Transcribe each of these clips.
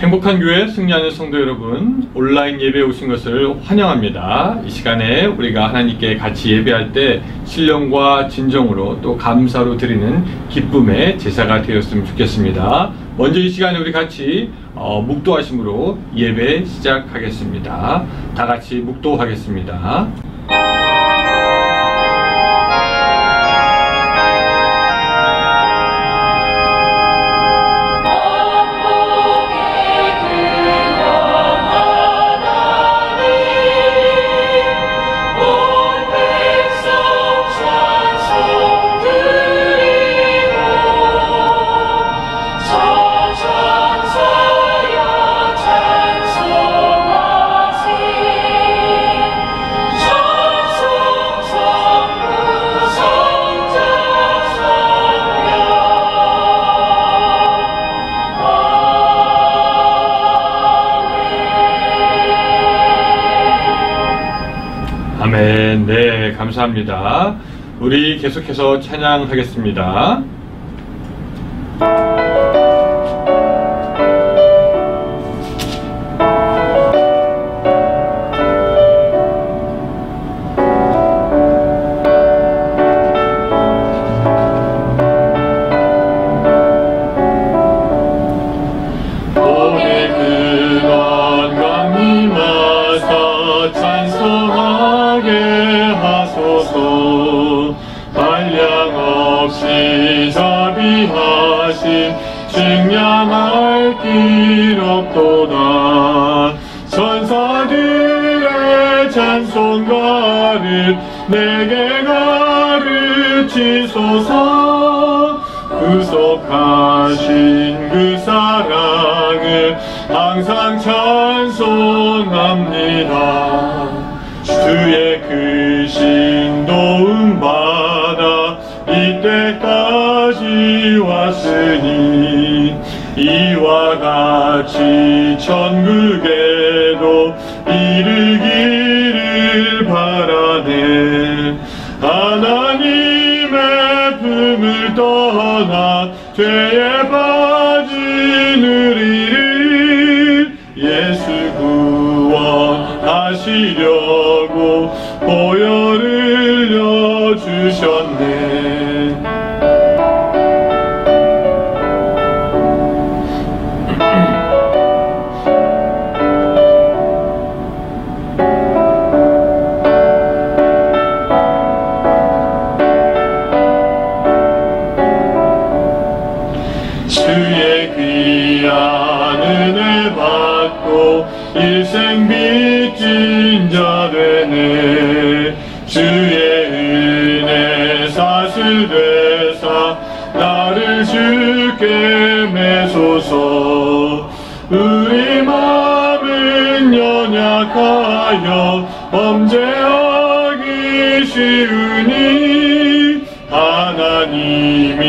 행복한 교회 승리하는 성도 여러분, 온라인 예배에 오신 것을 환영합니다. 이 시간에 우리가 하나님께 같이 예배할 때 신령과 진정으로 또 감사로 드리는 기쁨의 제사가 되었으면 좋겠습니다. 먼저 이 시간에 우리 같이 묵도하심으로 예배 시작하겠습니다. 다 같이 묵도하겠습니다. 아멘. 네, 감사합니다. 우리 계속해서 찬양하겠습니다. 증량할 길 없도다. 천사들의 찬송가를 내게 가르치소서. 구속하신 그 사랑을 항상 찬송합니다. 주의 크신 도움 받아 이때까지 왔으니 이와 같이 천국에도 이르기를 바라네. 하나님의 품을 떠나 죄에 빠진 우리를 예수 구원하시려고 보혈을 흘려주셨네. 주의 귀한 은혜 받고 일생 빚진 자 되네. 주의 은혜 사슬되사 나를 주께 매소서. 우리 마음은 연약하여 범죄하기 쉬우니 하나님이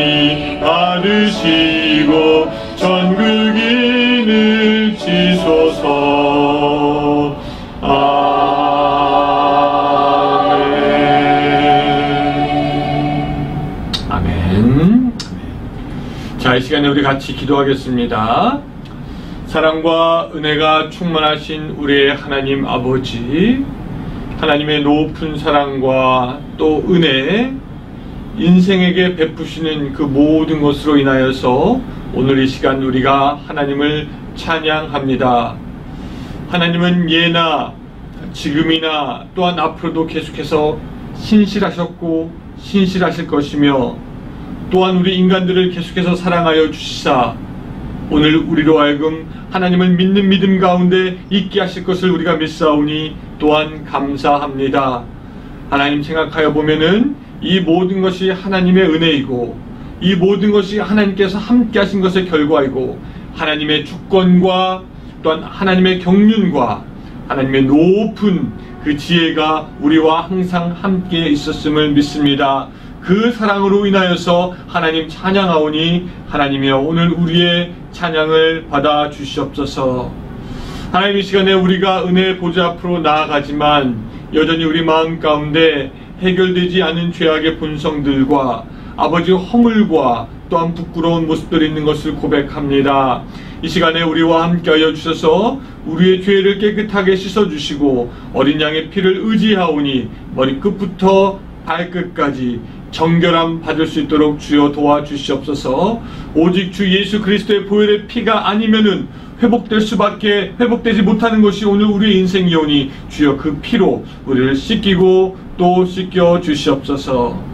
받으시고 천국인을 지소서. 아멘. 아멘. 자, 이 시간에 우리 같이 기도하겠습니다. 사랑과 은혜가 충만하신 우리의 하나님 아버지, 하나님의 높은 사랑과 또 은혜, 인생에게 베푸시는 그 모든 것으로 인하여서 오늘 이 시간 우리가 하나님을 찬양합니다. 하나님은 예나 지금이나 또한 앞으로도 계속해서 신실하셨고 신실하실 것이며, 또한 우리 인간들을 계속해서 사랑하여 주시사 오늘 우리로 하여금 하나님을 믿는 믿음 가운데 있게 하실 것을 우리가 믿사오니 또한 감사합니다. 하나님 생각하여 보면은 이 모든 것이 하나님의 은혜이고, 이 모든 것이 하나님께서 함께 하신 것의 결과이고, 하나님의 주권과 또한 하나님의 경륜과 하나님의 높은 그 지혜가 우리와 항상 함께 있었음을 믿습니다. 그 사랑으로 인하여서 하나님 찬양하오니 하나님이여 오늘 우리의 찬양을 받아 주시옵소서. 하나님, 이 시간에 우리가 은혜의 보좌 앞으로 나아가지만 여전히 우리 마음 가운데 해결되지 않은 죄악의 본성들과 아버지 허물과 또한 부끄러운 모습들이 있는 것을 고백합니다. 이 시간에 우리와 함께하여 주셔서 우리의 죄를 깨끗하게 씻어주시고 어린 양의 피를 의지하오니 머리끝부터 발끝까지 정결함 받을 수 있도록 주여 도와주시옵소서. 오직 주 예수 그리스도의 보혈의 피가 아니면은 회복되지 못하는 것이 오늘 우리의 인생이오니 주여 그 피로 우리를 씻기고 또 씻겨 주시옵소서.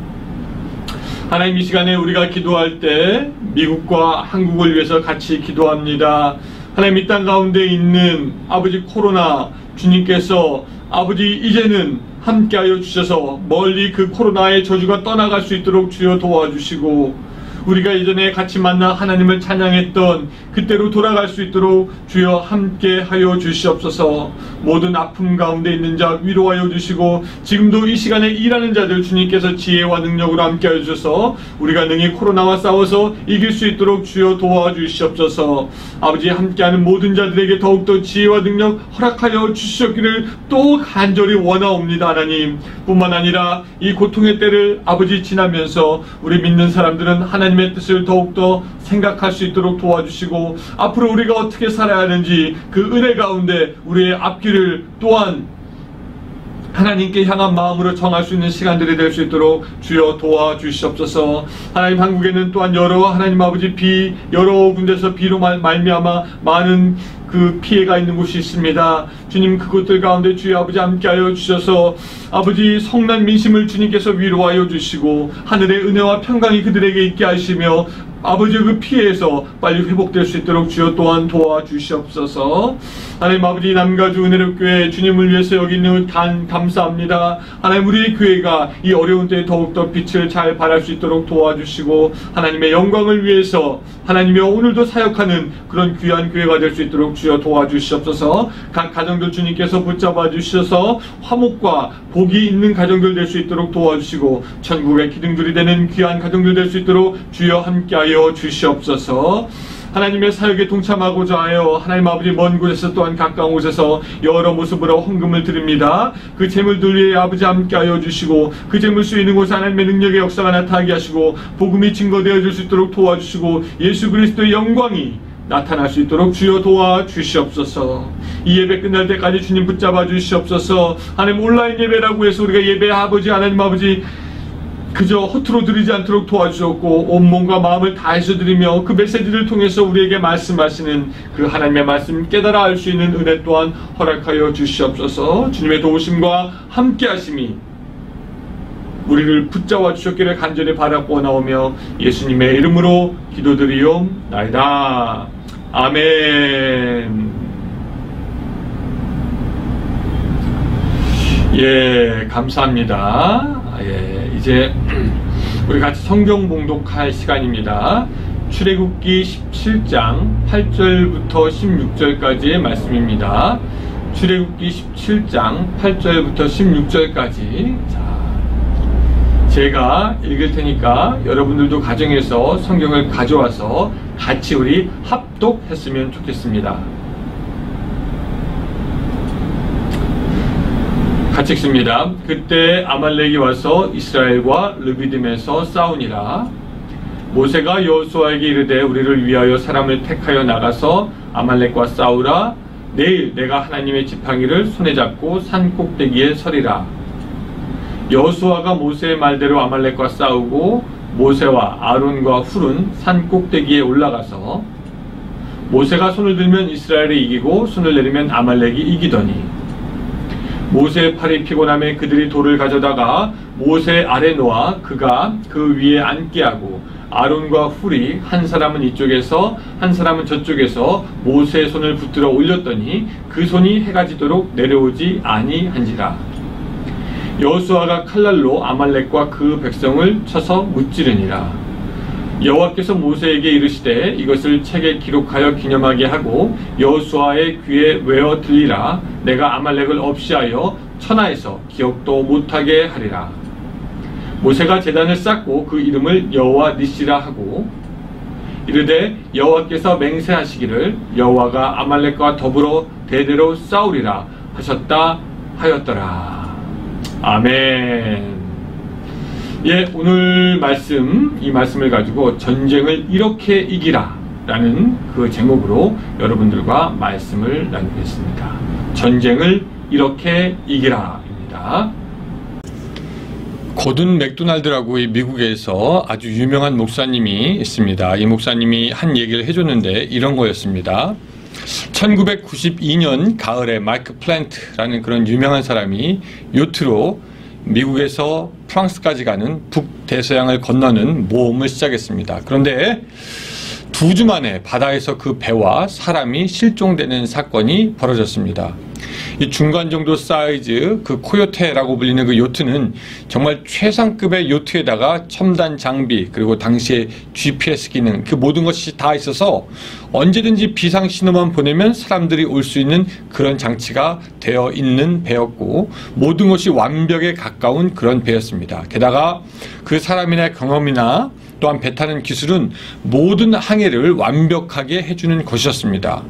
하나님, 이 시간에 우리가 기도할 때 미국과 한국을 위해서 같이 기도합니다. 하나님, 이 땅 가운데 있는 아버지 코로나, 주님께서 아버지 이제는 함께하여 주셔서 멀리 그 코로나의 저주가 떠나갈 수 있도록 주여 도와주시고, 우리가 예전에 같이 만나 하나님을 찬양했던 그때로 돌아갈 수 있도록 주여 함께하여 주시옵소서. 모든 아픔 가운데 있는 자 위로하여 주시고, 지금도 이 시간에 일하는 자들 주님께서 지혜와 능력으로 함께하여 주셔서 우리가 능히 코로나와 싸워서 이길 수 있도록 주여 도와주시옵소서. 아버지, 함께하는 모든 자들에게 더욱더 지혜와 능력 허락하여 주시옵기를 또 간절히 원하옵니다. 하나님, 뿐만 아니라 이 고통의 때를 아버지 지나면서 우리 믿는 사람들은 하나님의 뜻을 더욱더 생각할 수 있도록 도와주시고, 앞으로 우리가 어떻게 살아야 하는지 그 은혜 가운데 우리의 앞길을 또한 하나님께 향한 마음으로 정할 수 있는 시간들이 될 수 있도록 주여 도와주시옵소서. 하나님, 한국에는 또한 하나님 아버지 여러 군데서 비로 말미암아 많은 그 피해가 있는 곳이 있습니다. 주님, 그곳들 가운데 주여 아버지 함께하여 주셔서 아버지 성난 민심을 주님께서 위로하여 주시고 하늘의 은혜와 평강이 그들에게 있게 하시며 아버지 그 피해에서 빨리 회복될 수 있도록 주여 또한 도와주시옵소서. 하나님 아버지, 남가주 은혜롭교회 주님을 위해서 여기 있는 감사합니다. 하나님, 우리의 교회가 이 어려운 때에 더욱더 빛을 잘 발할 수 있도록 도와주시고 하나님의 영광을 위해서 하나님의 오늘도 사역하는 그런 귀한 교회가 될 수 있도록 주여 도와주시옵소서. 각 가정들 주님께서 붙잡아 주셔서 화목과 복이 있는 가정들 될 수 있도록 도와주시고 천국의 기둥들이 되는 귀한 가정들 될 수 있도록 주여 함께하여 주시옵소서. 하나님의 사역에 동참하고자 하여 하나님 아버지 먼 곳에서 또한 가까운 곳에서 여러 모습으로 헌금을 드립니다. 그 재물들 위에 아버지 함께하여 주시고 그 재물 쓰이는 곳에 하나님의 능력의 역사가 나타나게 하시고 복음이 증거되어 줄 수 있도록 도와주시고 예수 그리스도의 영광이 나타날 수 있도록 주여 도와주시옵소서. 이 예배 끝날 때까지 주님 붙잡아 주시옵소서. 하나님, 온라인 예배라고 해서 우리가 예배 아버지 하나님 아버지 그저 허투루 드리지 않도록 도와주셨고 온몸과 마음을 다해서 드리며 그 메시지를 통해서 우리에게 말씀하시는 그 하나님의 말씀 깨달아 알 수 있는 은혜 또한 허락하여 주시옵소서. 주님의 도우심과 함께하심이 우리를 붙잡아 주셨기를 간절히 바라고 나오며 예수님의 이름으로 기도드리옵나이다. 아멘. 예, 감사합니다. 예, 이제 우리 같이 성경 봉독할 시간입니다. 출애굽기 17장 8절부터 16절까지의 말씀입니다. 출애굽기 17장 8절부터 16절까지. 제가 읽을 테니까 여러분들도 가정에서 성경을 가져와서 같이 우리 합독했으면 좋겠습니다. 같이 읽습니다. 그때 아말렉이 와서 이스라엘과 르비딤에서 싸우니라. 모세가 여호수아에게 이르되 우리를 위하여 사람을 택하여 나가서 아말렉과 싸우라. 내일 내가 하나님의 지팡이를 손에 잡고 산 꼭대기에 서리라. 여호수아가 모세의 말대로 아말렉과 싸우고 모세와 아론과 훌은 산 꼭대기에 올라가서 모세가 손을 들면 이스라엘이 이기고 손을 내리면 아말렉이 이기더니 모세의 팔이 피곤함에 그들이 돌을 가져다가 모세 아래 놓아 그가 그 위에 앉게 하고 아론과 훌이 한 사람은 이쪽에서 한 사람은 저쪽에서 모세의 손을 붙들어 올렸더니 그 손이 해가 지도록 내려오지 아니한지라. 여호수아가 칼날로 아말렉과 그 백성을 쳐서 무찌르니라. 여호와께서 모세에게 이르시되 이것을 책에 기록하여 기념하게 하고 여호수아의 귀에 외어 들리라. 내가 아말렉을 없이하여 천하에서 기억도 못하게 하리라. 모세가 제단을 쌓고 그 이름을 여호와 니시라 하고 이르되 여호와께서 맹세하시기를 여호와가 아말렉과 더불어 대대로 싸우리라 하셨다 하였더라. 아멘. 예, 오늘 말씀, 이 말씀을 가지고 전쟁을 이렇게 이기라 라는 그 제목으로 여러분들과 말씀을 나누겠습니다. 전쟁을 이렇게 이기라 입니다. 고든 맥도날드라고 이 미국에서 아주 유명한 목사님이 있습니다. 이 목사님이 한 얘기를 해줬는데 이런 거였습니다. 1992년 가을에 마이크 플랜트라는 그런 유명한 사람이 요트로 미국에서 프랑스까지 가는 북대서양을 건너는 모험을 시작했습니다. 그런데 2주 만에 바다에서 그 배와 사람이 실종되는 사건이 벌어졌습니다. 이 중간 정도 사이즈 그 코요테라고 불리는 그 요트는 정말 최상급의 요트에다가 첨단 장비 그리고 당시에 GPS 기능 그 모든 것이 다 있어서 언제든지 비상 신호만 보내면 사람들이 올 수 있는 그런 장치가 되어 있는 배였고 모든 것이 완벽에 가까운 그런 배였습니다. 게다가 그 사람이나 경험이나 또한 배 타는 기술은 모든 항해를 완벽하게 해주는 것이었습니다.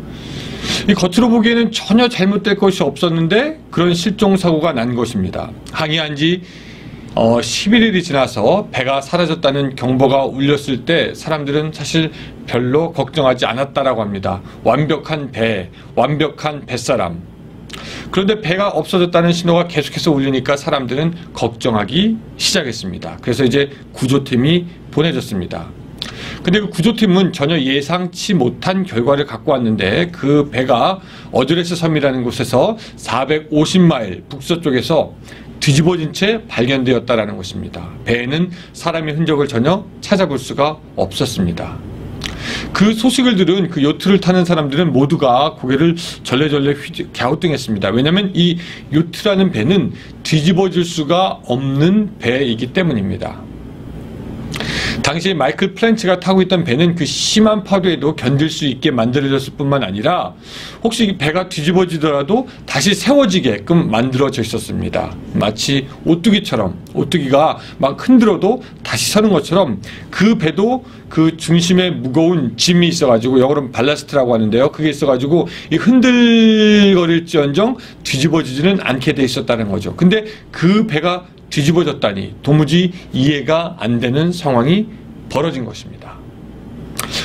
이 겉으로 보기에는 전혀 잘못될 것이 없었는데 그런 실종사고가 난 것입니다. 항해한 지 11일이 지나서 배가 사라졌다는 경보가 울렸을 때 사람들은 사실 별로 걱정하지 않았다라고 합니다. 완벽한 배, 완벽한 뱃사람. 그런데 배가 없어졌다는 신호가 계속해서 울리니까 사람들은 걱정하기 시작했습니다. 그래서 이제 구조팀이 보내졌습니다. 근데 그 구조팀은 전혀 예상치 못한 결과를 갖고 왔는데 그 배가 어드레스 섬이라는 곳에서 450마일 북서쪽에서 뒤집어진 채 발견되었다라는 것입니다. 배에는 사람의 흔적을 전혀 찾아볼 수가 없었습니다. 그 소식을 들은 그 요트를 타는 사람들은 모두가 고개를 절레절레 갸우뚱했습니다. 왜냐하면 이 요트라는 배는 뒤집어질 수가 없는 배이기 때문입니다. 당시 마이클 플랜츠가 타고 있던 배는 그 심한 파도에도 견딜 수 있게 만들어졌을 뿐만 아니라 혹시 배가 뒤집어지더라도 다시 세워지게끔 만들어져 있었습니다. 마치 오뚜기처럼 오뚜기가 막 흔들어도 다시 서는 것처럼 그 배도 그 중심에 무거운 짐이 있어가지고 영어로는 발라스트라고 하는데요. 그게 있어가지고 이 흔들거릴지언정 뒤집어지지는 않게 돼 있었다는 거죠. 근데 그 배가 뒤집어졌다니 도무지 이해가 안 되는 상황이 벌어진 것입니다.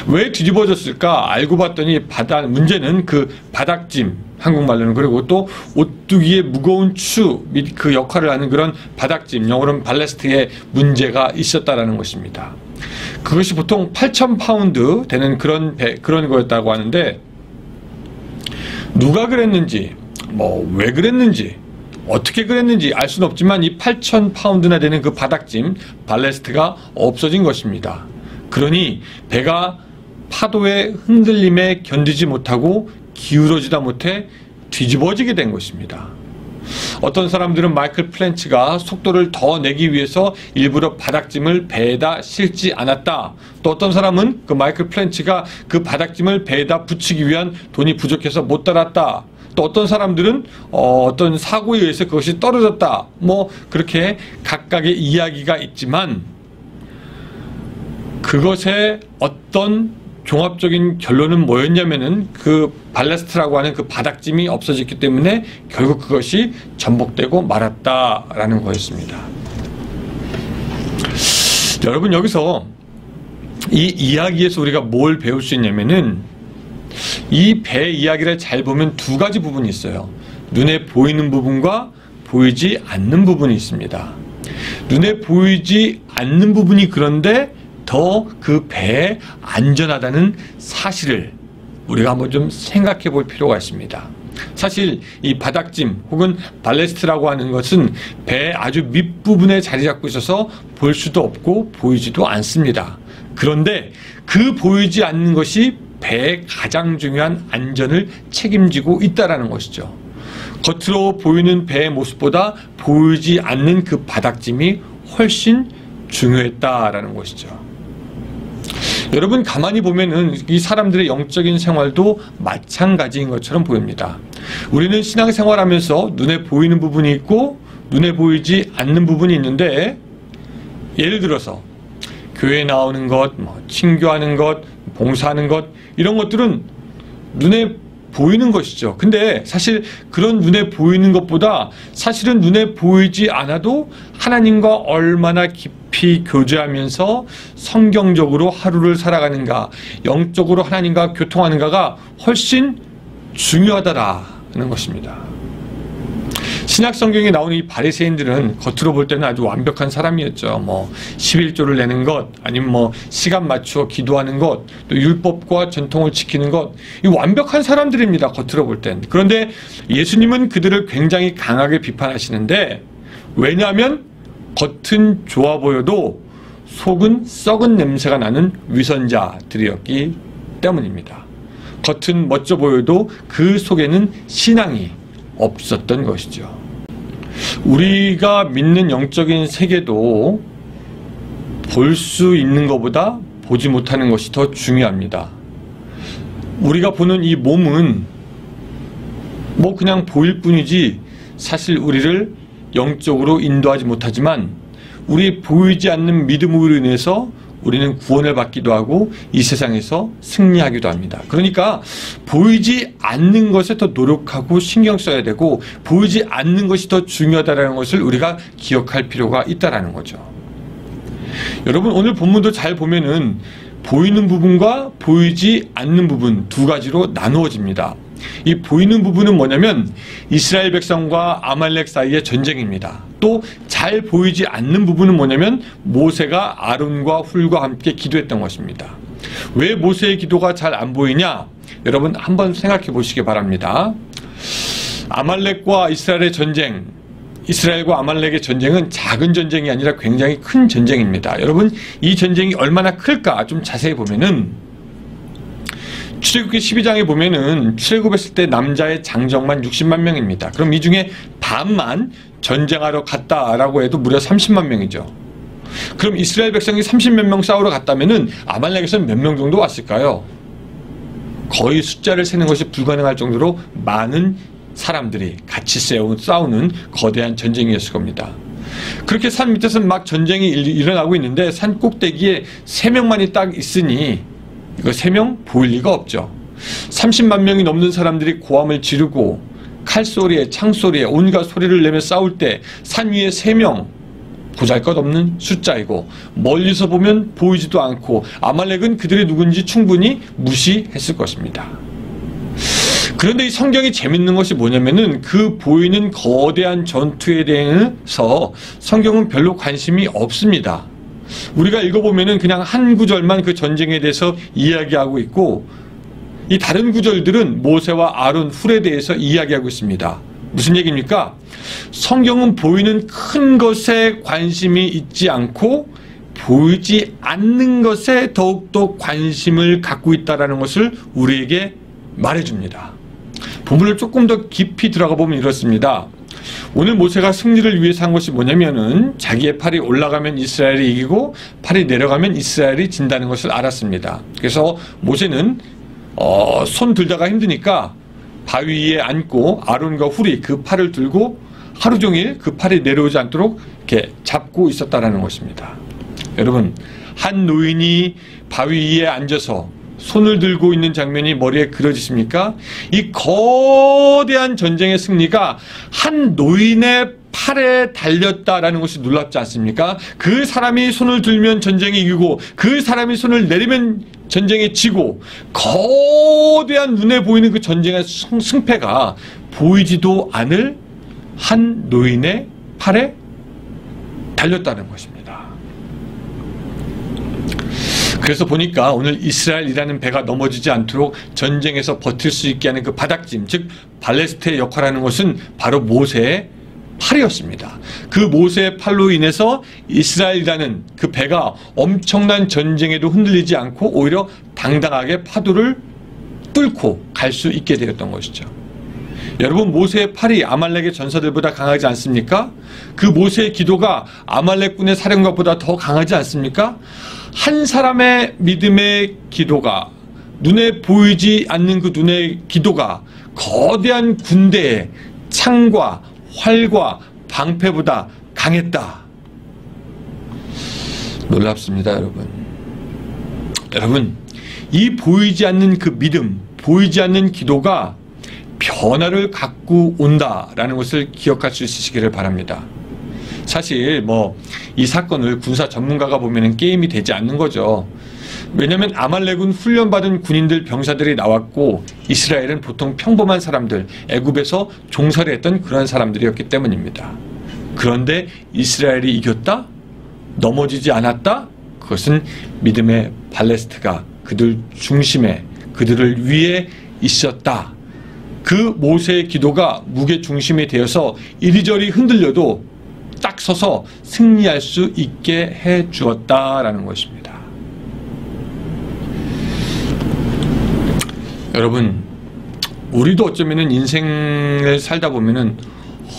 왜 뒤집어졌을까 알고 봤더니 문제는 그 바닥짐, 한국말로는 그리고 또 오뚜기의 무거운 추 및 그 역할을 하는 그런 바닥짐, 영어로는 발레스트에 문제가 있었다라는 것입니다. 그것이 보통 8,000파운드 되는 그런 거였다고 하는데 누가 그랬는지, 왜 그랬는지, 어떻게 그랬는지 알 수는 없지만 이 8,000파운드나 되는 그 바닥짐, 발레스트가 없어진 것입니다. 그러니 배가 파도의 흔들림에 견디지 못하고 기울어지다 못해 뒤집어지게 된 것입니다. 어떤 사람들은 마이클 플랜츠가 속도를 더 내기 위해서 일부러 바닥짐을 배에다 실지 않았다. 또 어떤 사람은 그 마이클 플랜츠가 그 바닥짐을 배에다 붙이기 위한 돈이 부족해서 못 달았다. 또 어떤 사람들은 어떤 사고에 의해서 그것이 떨어졌다. 그렇게 각각의 이야기가 있지만 그것의 어떤 종합적인 결론은 뭐였냐면은 그 발레스트라고 하는 그 바닥짐이 없어졌기 때문에 결국 그것이 전복되고 말았다라는 거였습니다. 여러분 여기서 이 이야기에서 우리가 뭘 배울 수 있냐면은 이 배 이야기를 잘 보면 두 가지 부분이 있어요. 눈에 보이는 부분과 보이지 않는 부분이 있습니다. 눈에 보이지 않는 부분이 그런데 더 그 배에 안전하다는 사실을 우리가 한번 좀 생각해 볼 필요가 있습니다. 사실 이 바닥짐 혹은 발레스트라고 하는 것은 배의 아주 밑부분에 자리 잡고 있어서 볼 수도 없고 보이지도 않습니다. 그런데 그 보이지 않는 것이 배의 가장 중요한 안전을 책임지고 있다는 것이죠. 겉으로 보이는 배의 모습보다 보이지 않는 그 바닥짐이 훨씬 중요했다라는 것이죠. 여러분 가만히 보면은 이 사람들의 영적인 생활도 마찬가지인 것처럼 보입니다. 우리는 신앙생활하면서 눈에 보이는 부분이 있고 눈에 보이지 않는 부분이 있는데 예를 들어서 교회에 나오는 것, 친교하는 것, 봉사하는 것 이런 것들은 눈에 보이는 것이죠. 근데 사실 그런 눈에 보이는 것보다 사실은 눈에 보이지 않아도 하나님과 얼마나 깊은 깊이 교제하면서 성경적으로 하루를 살아가는가, 영적으로 하나님과 교통하는가가 훨씬 중요하다라는 것입니다. 신약 성경에 나오는 이 바리새인들은 겉으로 볼 때는 아주 완벽한 사람이었죠. 11조를 내는 것, 아니면 시간 맞추어 기도하는 것, 또 율법과 전통을 지키는 것, 이 완벽한 사람들입니다. 겉으로 볼 땐. 그런데 예수님은 그들을 굉장히 강하게 비판하시는데, 왜냐하면 겉은 좋아 보여도 속은 썩은 냄새가 나는 위선자들이었기 때문입니다. 겉은 멋져 보여도 그 속에는 신앙이 없었던 것이죠. 우리가 믿는 영적인 세계도 볼 수 있는 것보다 보지 못하는 것이 더 중요합니다. 우리가 보는 이 몸은 그냥 보일 뿐이지 사실 우리를 영적으로 인도하지 못하지만, 우리 보이지 않는 믿음으로 인해서 우리는 구원을 받기도 하고 이 세상에서 승리하기도 합니다. 그러니까 보이지 않는 것에 더 노력하고 신경 써야 되고, 보이지 않는 것이 더 중요하다는 것을 우리가 기억할 필요가 있다는 거죠. 여러분, 오늘 본문도 잘 보면은 보이는 부분과 보이지 않는 부분 두 가지로 나누어집니다. 이 보이는 부분은 뭐냐면 이스라엘 백성과 아말렉 사이의 전쟁입니다. 또 잘 보이지 않는 부분은 뭐냐면 모세가 아론과 훌과 함께 기도했던 것입니다. 왜 모세의 기도가 잘 안 보이냐? 여러분 한번 생각해 보시기 바랍니다. 아말렉과 이스라엘의 전쟁, 이스라엘과 아말렉의 전쟁은 작은 전쟁이 아니라 굉장히 큰 전쟁입니다. 여러분, 이 전쟁이 얼마나 클까 좀 자세히 보면은 출애굽기 12장에 보면은 출애굽했을 때 남자의 장정만 60만 명입니다. 그럼 이 중에 반만 전쟁하러 갔다라고 해도 무려 30만 명이죠. 그럼 이스라엘 백성이 30몇 명 싸우러 갔다면은 아말렉에서는 몇 명 정도 왔을까요? 거의 숫자를 세는 것이 불가능할 정도로 많은 사람들이 같이 싸우는 거대한 전쟁이었을 겁니다. 그렇게 산 밑에서 막 전쟁이 일어나고 있는데 산 꼭대기에 3명만이 딱 있으니 이거 3명 보일 리가 없죠. 30만 명이 넘는 사람들이 고함을 지르고 칼소리에 창소리에 온갖 소리를 내며 싸울 때 산 위에 3명, 보잘것없는 숫자이고 멀리서 보면 보이지도 않고 아말렉은 그들이 누군지 충분히 무시했을 것입니다. 그런데 이 성경이 재밌는 것이 뭐냐면은 그 보이는 거대한 전투에 대해서 성경은 별로 관심이 없습니다. 우리가 읽어보면은 그냥 한 구절만 그 전쟁에 대해서 이야기하고 있고, 이 다른 구절들은 모세와 아론, 훌에 대해서 이야기하고 있습니다. 무슨 얘기입니까? 성경은 보이는 큰 것에 관심이 있지 않고 보이지 않는 것에 더욱더 관심을 갖고 있다는 것을 우리에게 말해줍니다. 본문을 조금 더 깊이 들어가 보면 이렇습니다. 오늘 모세가 승리를 위해서 한 것이 뭐냐면은 자기의 팔이 올라가면 이스라엘이 이기고 팔이 내려가면 이스라엘이 진다는 것을 알았습니다. 그래서 모세는 손 들다가 힘드니까 바위 위에 앉고 아론과 훌이 그 팔을 들고 하루 종일 그 팔이 내려오지 않도록 이렇게 잡고 있었다라는 것입니다. 여러분, 한 노인이 바위 위에 앉아서 손을 들고 있는 장면이 머리에 그려지십니까? 이 거대한 전쟁의 승리가 한 노인의 팔에 달렸다라는 것이 놀랍지 않습니까? 그 사람이 손을 들면 전쟁이 이기고 그 사람이 손을 내리면 전쟁에 지고, 거대한 눈에 보이는 그 전쟁의 승패가 보이지도 않을 한 노인의 팔에 달렸다는 것입니다. 그래서 보니까 오늘 이스라엘이라는 배가 넘어지지 않도록 전쟁에서 버틸 수 있게 하는 그 바닥짐, 즉 발레스트의 역할을 하는 것은 바로 모세의 팔이었습니다. 그 모세의 팔로 인해서 이스라엘이라는 그 배가 엄청난 전쟁에도 흔들리지 않고 오히려 당당하게 파도를 뚫고 갈 수 있게 되었던 것이죠. 여러분, 모세의 팔이 아말렉의 전사들보다 강하지 않습니까? 그 모세의 기도가 아말렉군의 사령관보다 더 강하지 않습니까? 한 사람의 믿음의 기도가, 눈에 보이지 않는 그 눈의 기도가 거대한 군대의 창과 활과 방패보다 강했다. 놀랍습니다, 여러분. 여러분, 이 보이지 않는 그 믿음, 보이지 않는 기도가 변화를 갖고 온다라는 것을 기억할 수 있으시기를 바랍니다. 사실 이 사건을 군사 전문가가 보면은 게임이 되지 않는 거죠. 왜냐하면 아말렉은 훈련받은 군인들 병사들이 나왔고 이스라엘은 보통 평범한 사람들, 애굽에서 종살이 했던 그런 사람들이었기 때문입니다. 그런데 이스라엘이 이겼다? 넘어지지 않았다? 그것은 믿음의 발레스트가 그들 중심에, 그들을 위해 있었다. 그 모세의 기도가 무게 중심이 되어서 이리저리 흔들려도 딱 서서 승리할 수 있게 해 주었다라는 것입니다. 여러분, 우리도 어쩌면은 인생을 살다 보면은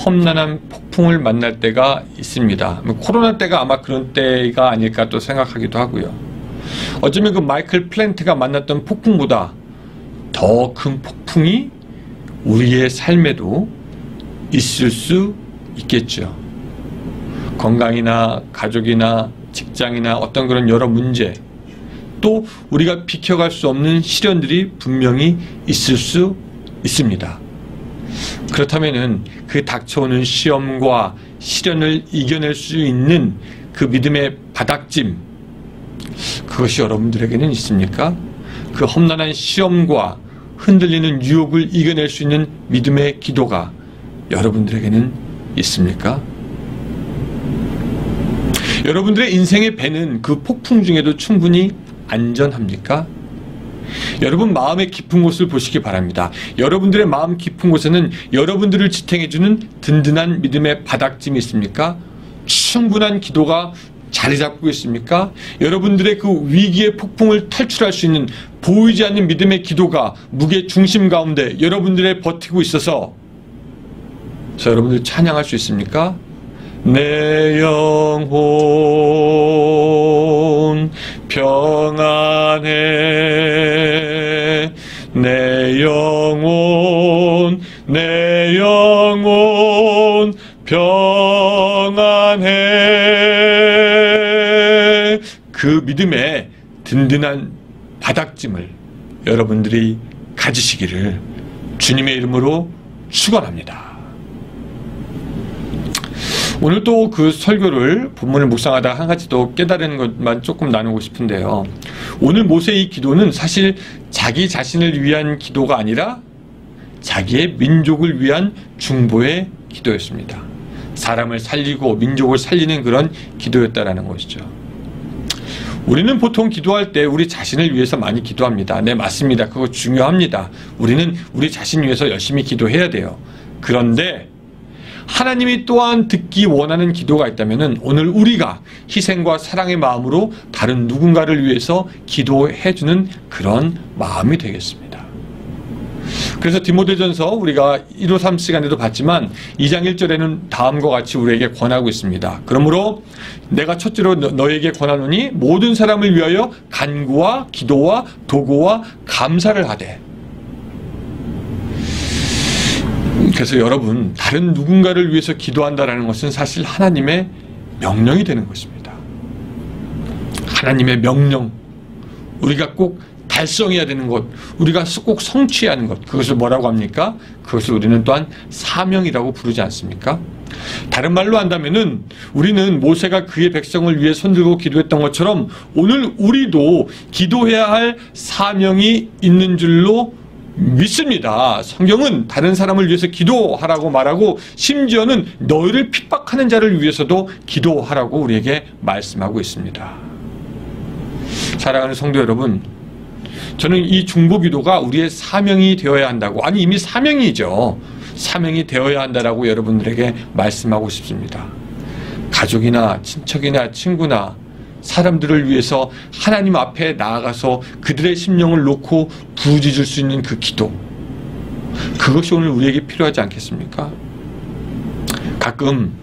험난한 폭풍을 만날 때가 있습니다. 코로나 때가 아마 그런 때가 아닐까 또 생각하기도 하고요. 어쩌면 그 마이클 플랜트가 만났던 폭풍보다 더 큰 폭풍이 우리의 삶에도 있을 수 있겠죠. 건강이나 가족이나 직장이나 어떤 그런 여러 문제, 또 우리가 비켜갈 수 없는 시련들이 분명히 있을 수 있습니다. 그렇다면은 그 닥쳐오는 시험과 시련을 이겨낼 수 있는 그 믿음의 바닥짐, 그것이 여러분들에게는 있습니까? 그 험난한 시험과 흔들리는 유혹을 이겨낼 수 있는 믿음의 기도가 여러분들에게는 있습니까? 여러분들의 인생의 배는 그 폭풍 중에도 충분히 안전합니까? 여러분 마음의 깊은 곳을 보시기 바랍니다. 여러분들의 마음 깊은 곳에는 여러분들을 지탱해주는 든든한 믿음의 바닥짐이 있습니까? 충분한 기도가 자리 잡고 있습니까? 여러분들의 그 위기의 폭풍을 탈출할 수 있는 보이지 않는 믿음의 기도가 무게 중심 가운데 여러분들의 버티고 있어서 여러분들 찬양할 수 있습니까? 내 영혼 평안해, 내 영혼 평안해. 그 믿음의 든든한 바닥짐을 여러분들이 가지시기를 주님의 이름으로 축원합니다. 오늘 또 그 설교를 본문을 묵상하다 한 가지 더 깨달은 것만 조금 나누고 싶은데요. 오늘 모세의 기도는 사실 자기 자신을 위한 기도가 아니라 자기의 민족을 위한 중보의 기도였습니다. 사람을 살리고 민족을 살리는 그런 기도였다라는 것이죠. 우리는 보통 기도할 때 우리 자신을 위해서 많이 기도합니다. 네, 맞습니다. 그거 중요합니다. 우리는 우리 자신 위해서 열심히 기도해야 돼요. 그런데 하나님이 또한 듣기 원하는 기도가 있다면 오늘 우리가 희생과 사랑의 마음으로 다른 누군가를 위해서 기도해주는 그런 마음이 되겠습니다. 그래서 디모데전서 우리가 153 시간에도 봤지만 2장 1절에는 다음과 같이 우리에게 권하고 있습니다. 그러므로 내가 첫째로 너에게 권하노니 모든 사람을 위하여 간구와 기도와 도구와 감사를 하되. 그래서 여러분, 다른 누군가를 위해서 기도한다는 것은 사실 하나님의 명령이 되는 것입니다. 하나님의 명령, 우리가 꼭 달성해야 되는 것, 우리가 꼭 성취해야 하는 것, 그것을 뭐라고 합니까? 그것을 우리는 또한 사명이라고 부르지 않습니까? 다른 말로 한다면은 우리는 모세가 그의 백성을 위해 손들고 기도했던 것처럼 오늘 우리도 기도해야 할 사명이 있는 줄로 믿습니다. 성경은 다른 사람을 위해서 기도하라고 말하고 심지어는 너희를 핍박하는 자를 위해서도 기도하라고 우리에게 말씀하고 있습니다. 사랑하는 성도 여러분, 저는 이 중보기도가 우리의 사명이 되어야 한다고, 아니 이미 사명이죠. 사명이 되어야 한다라고 여러분들에게 말씀하고 싶습니다. 가족이나 친척이나 친구나 사람들을 위해서 하나님 앞에 나아가서 그들의 심령을 놓고 부르짖을 수 있는 그 기도, 그것이 오늘 우리에게 필요하지 않겠습니까? 가끔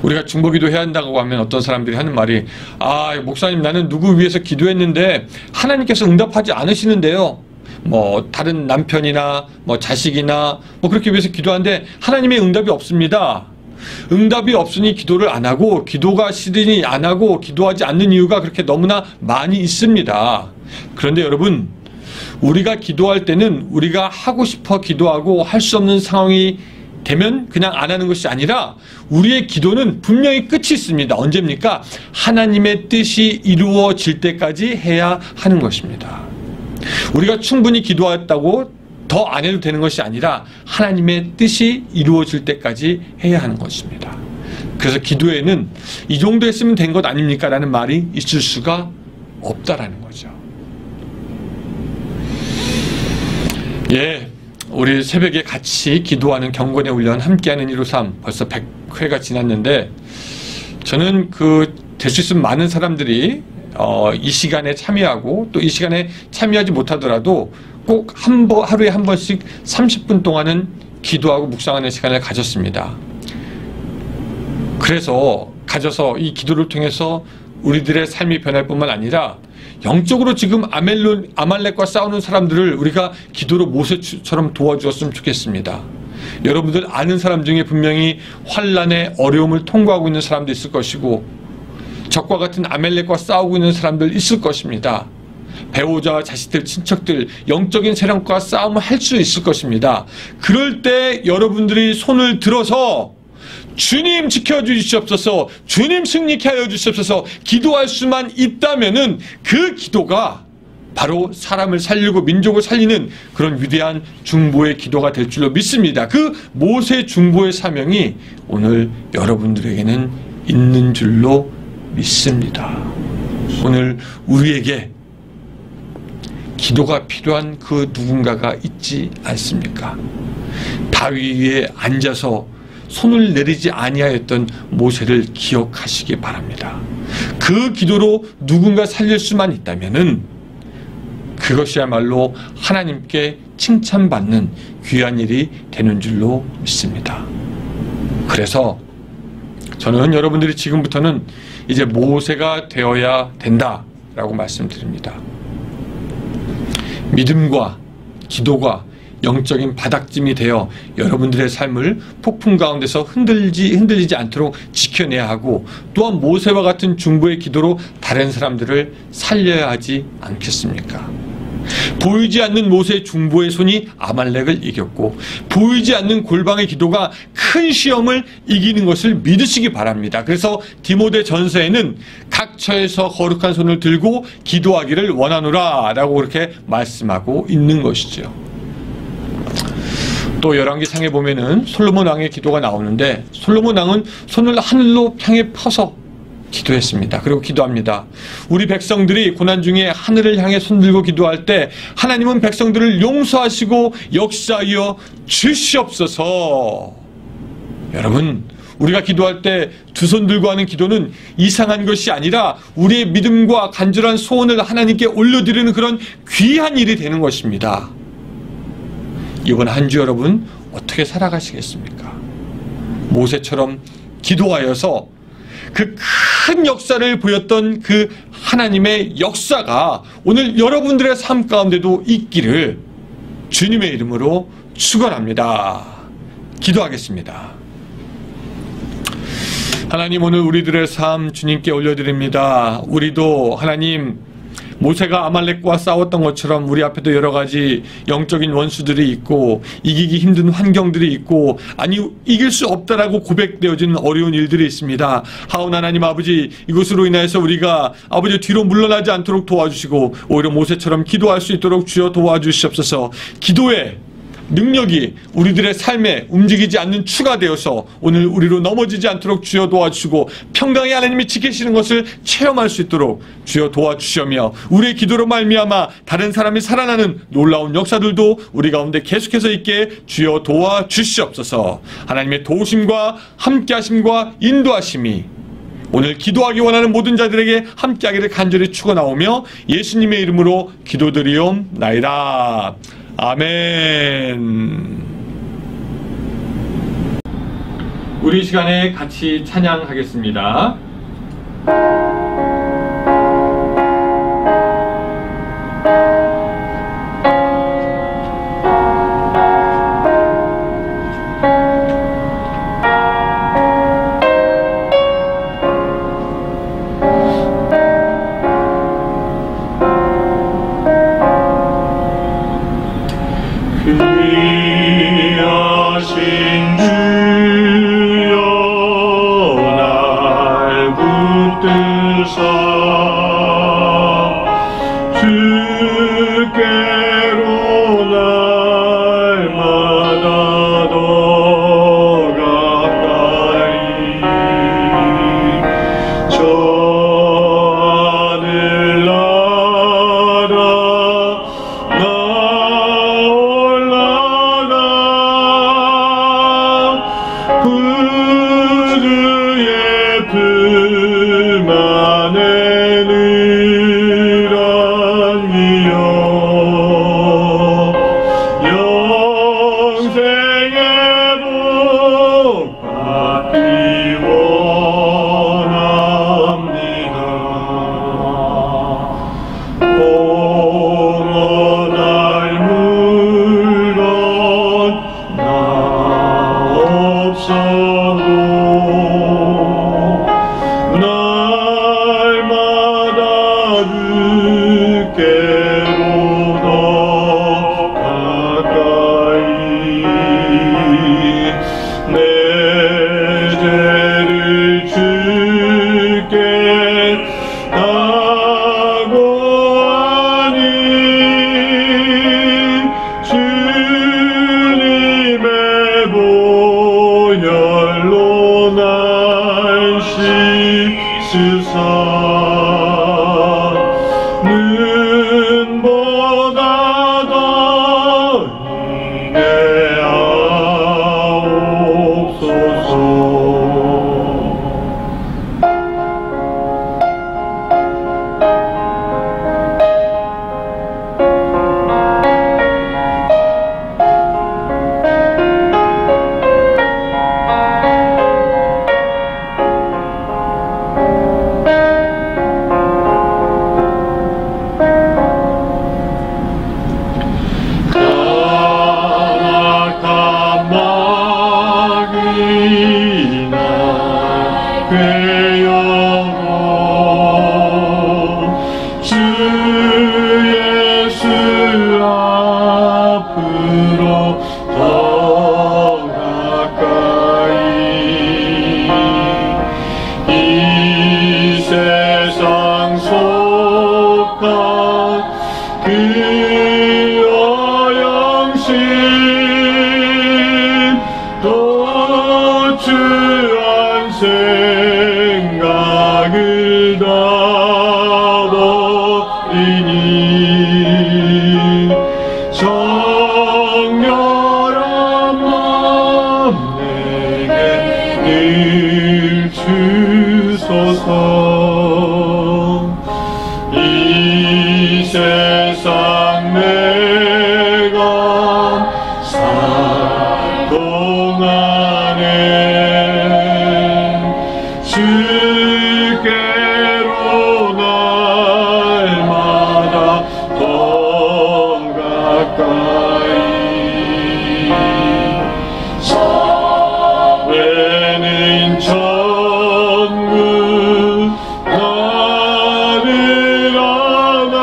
우리가 중보기도 해야 한다고 하면 어떤 사람들이 하는 말이, 아 목사님, 나는 누구 위해서 기도했는데 하나님께서 응답하지 않으시는데요. 뭐 다른 남편이나 뭐 자식이나 뭐 그렇게 위해서 기도하는데 하나님의 응답이 없습니다. 응답이 없으니 기도를 안 하고, 기도가 싫으니 안 하고, 기도하지 않는 이유가 그렇게 너무나 많이 있습니다. 그런데 여러분, 우리가 기도할 때는 우리가 하고 싶어 기도하고 할 수 없는 상황이 되면 그냥 안 하는 것이 아니라 우리의 기도는 분명히 끝이 있습니다. 언제입니까? 하나님의 뜻이 이루어질 때까지 해야 하는 것입니다. 우리가 충분히 기도했다고 더 안 해도 되는 것이 아니라 하나님의 뜻이 이루어질 때까지 해야 하는 것입니다. 그래서 기도에는 이 정도 했으면 된 것 아닙니까? 라는 말이 있을 수가 없다라는 거죠. 예, 우리 새벽에 같이 기도하는 경건의 훈련 함께하는 153 벌써 100회가 지났는데 저는 될 수 있으면 많은 사람들이 이 시간에 참여하고 또 이 시간에 참여하지 못하더라도 꼭 하루에 한 번씩 30분 동안은 기도하고 묵상하는 시간을 가졌습니다. 그래서 가져서 이 기도를 통해서 우리들의 삶이 변할 뿐만 아니라 영적으로 지금 아말렉과 싸우는 사람들을 우리가 기도로 모세처럼 도와주었으면 좋겠습니다. 여러분들 아는 사람 중에 분명히 환난의 어려움을 통과하고 있는 사람도 있을 것이고 적과 같은 아말렉과 싸우고 있는 사람들 있을 것입니다. 배우자와 자식들, 친척들, 영적인 세력과 싸움을 할 수 있을 것입니다. 그럴 때 여러분들이 손을 들어서 주님 지켜주시옵소서, 주님 승리케 하여 주시옵소서 기도할 수만 있다면은 그 기도가 바로 사람을 살리고 민족을 살리는 그런 위대한 중보의 기도가 될 줄로 믿습니다. 그 모세 중보의 사명이 오늘 여러분들에게는 있는 줄로 믿습니다. 오늘 우리에게 기도가 필요한 그 누군가가 있지 않습니까? 바위 위에 앉아서 손을 내리지 아니하였던 모세를 기억하시기 바랍니다. 그 기도로 누군가 살릴 수만 있다면은 그것이야말로 하나님께 칭찬받는 귀한 일이 되는 줄로 믿습니다. 그래서 저는 여러분들이 지금부터는 이제 모세가 되어야 된다라고 말씀드립니다. 믿음과 기도가 영적인 바닥짐이 되어 여러분들의 삶을 폭풍 가운데서 흔들리지 않도록 지켜내야 하고 또한 모세와 같은 중보의 기도로 다른 사람들을 살려야 하지 않겠습니까? 보이지 않는 모세의 중보의 손이 아말렉을 이겼고 보이지 않는 골방의 기도가 큰 시험을 이기는 것을 믿으시기 바랍니다. 그래서 디모데 전서에는 각처에서 거룩한 손을 들고 기도하기를 원하노라 라고 그렇게 말씀하고 있는 것이죠. 또 열왕기상에 보면은 솔로몬 왕의 기도가 나오는데 솔로몬 왕은 손을 하늘로 향해 펴서 기도했습니다. 그리고 기도합니다. 우리 백성들이 고난 중에 하늘을 향해 손들고 기도할 때 하나님은 백성들을 용서하시고 역사하여 주시옵소서. 여러분, 우리가 기도할 때 두 손 들고 하는 기도는 이상한 것이 아니라 우리의 믿음과 간절한 소원을 하나님께 올려드리는 그런 귀한 일이 되는 것입니다. 이번 한 주 여러분 어떻게 살아가시겠습니까? 모세처럼 기도하여서 그 큰 역사를 보였던 그 하나님의 역사가 오늘 여러분들의 삶 가운데도 있기를 주님의 이름으로 축원합니다. 기도하겠습니다. 하나님, 오늘 우리들의 삶 주님께 올려드립니다. 우리도 하나님 모세가 아말렉과 싸웠던 것처럼 우리 앞에도 여러 가지 영적인 원수들이 있고 이기기 힘든 환경들이 있고 아니 이길 수 없다라고 고백되어지는 어려운 일들이 있습니다. 하오나 하나님 아버지, 이것으로 인해서 우리가 아버지 뒤로 물러나지 않도록 도와주시고 오히려 모세처럼 기도할 수 있도록 주여 도와주시옵소서. 기도의 능력이 우리들의 삶에 움직이지 않는 추가 되어서 오늘 우리로 넘어지지 않도록 주여 도와주시고 평강의 하나님이 지키시는 것을 체험할 수 있도록 주여 도와주시며 우리의 기도로 말미암아 다른 사람이 살아나는 놀라운 역사들도 우리 가운데 계속해서 있게 주여 도와주시옵소서. 하나님의 도우심과 함께하심과 인도하심이 오늘 기도하기 원하는 모든 자들에게 함께하기를 간절히 축원하오며 예수님의 이름으로 기도드리옵나이다. 아멘. 우리 시간에 같이 찬양하겠습니다. 귀하신 주 또 주한 생각을 다 버리니 정렬한 마음 내게 늘 주소서. 이 세상 내가 살 동안에 주께로 날마다 더 가까이 사회는 천국 나를 안아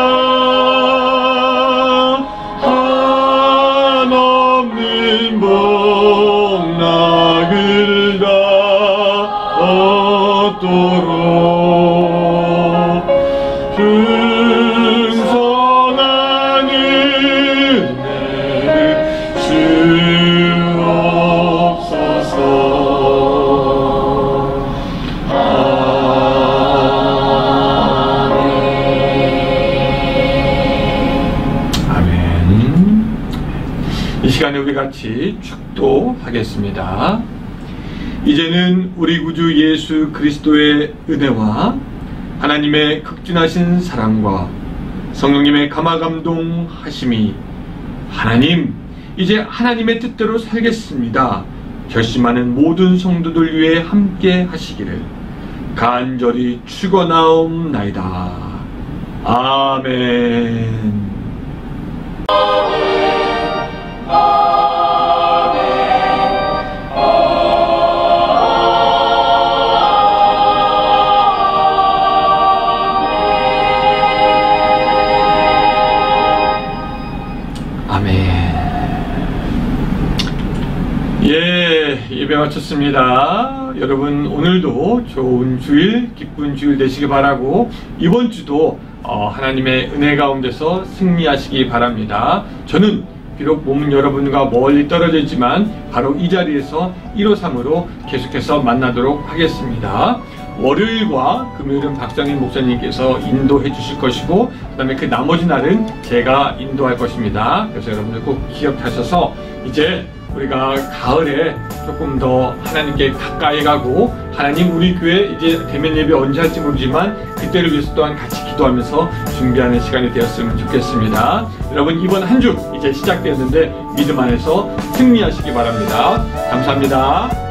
한없는 복락을 다 얻도록 풍성한 은혜를 주옵소서. 아멘. 이 시간에 우리 같이 축도하겠습니다. 이제는 우리 구주 예수 그리스도의 은혜와 하나님의 극진하신 사랑과 성령님의 감화감동하심이 하나님 이제 하나님의 뜻대로 살겠습니다 결심하는 모든 성도들 위해 함께 하시기를 간절히 축원하옵나이다. 아멘. 예배 마쳤습니다. 여러분 오늘도 좋은 주일, 기쁜 주일 되시기 바라고 이번 주도 하나님의 은혜 가운데서 승리하시기 바랍니다. 저는 비록 몸은 여러분과 멀리 떨어져 있지만 바로 이 자리에서 153으로 계속해서 만나도록 하겠습니다. 월요일과 금요일은 박정인 목사님께서 인도해 주실 것이고 그 다음에 그 나머지 날은 제가 인도할 것입니다. 그래서 여러분들 꼭 기억하셔서 이제 우리가 가을에 조금 더 하나님께 가까이 가고 하나님 우리 교회 이제 대면 예배 언제 할지 모르지만 그때를 위해서 또한 같이 기도하면서 준비하는 시간이 되었으면 좋겠습니다. 여러분 이번 한 주 이제 시작되었는데 믿음 안에서 승리하시기 바랍니다. 감사합니다.